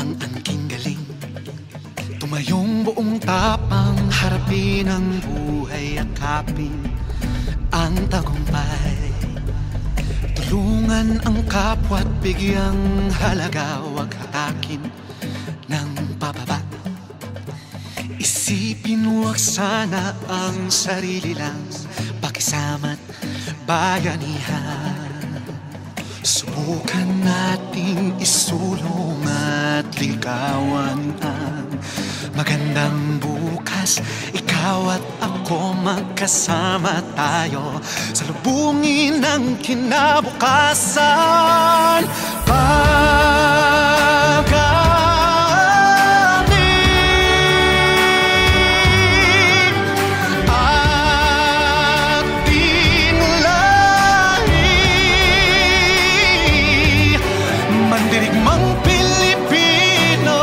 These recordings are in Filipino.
ang angking galing. Tumayong buong tapang, harapin ang buhay, yakapin ang tagumpay. Tulungan ang kapwa't bigyang halaga, huwag hatakin ng pababa. Isipin huwag sana ang sarili lang, pakisama't bayanihan. Subukan nating isulong at ligawan ang magandang bukas. Ikaw at ako magkasama tayo, salubungin ang kinabukasan. Mandirigmang Pilipino,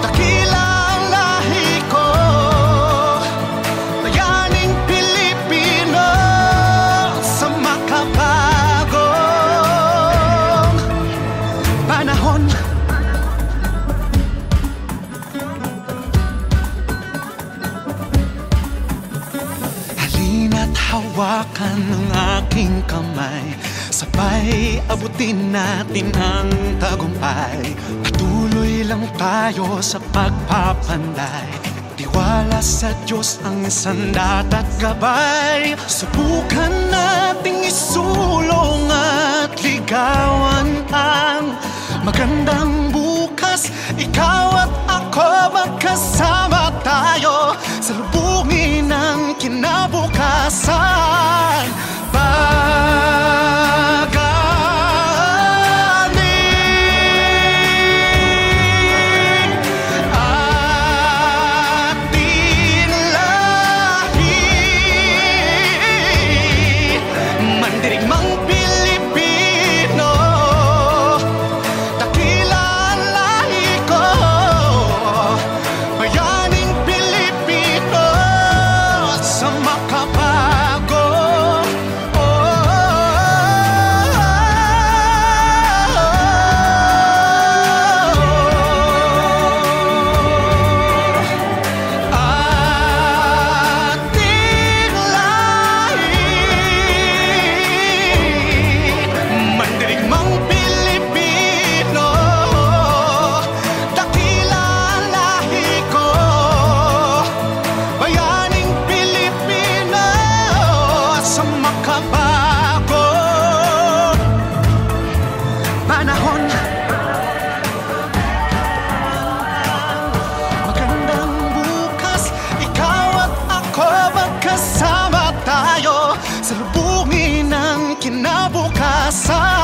dakila ang lahi ko. Bayaning Pilipino sa makabagong panahon. Halina't hawakan ang aking kamay, sabay abutin natin ang tagumpay. Patuloy lang tayo sa pagpapanday, tiwala sa Diyos ang sandat at gabay. Subukan nating isulong at ligawan ang magandang bukas. Ikaw at ako magkasama tayo, salubungin ang kinabukasan. Panahon, magandang bukas. Ikaw at ako magkasama tayo, salubungin ang kinabukasan.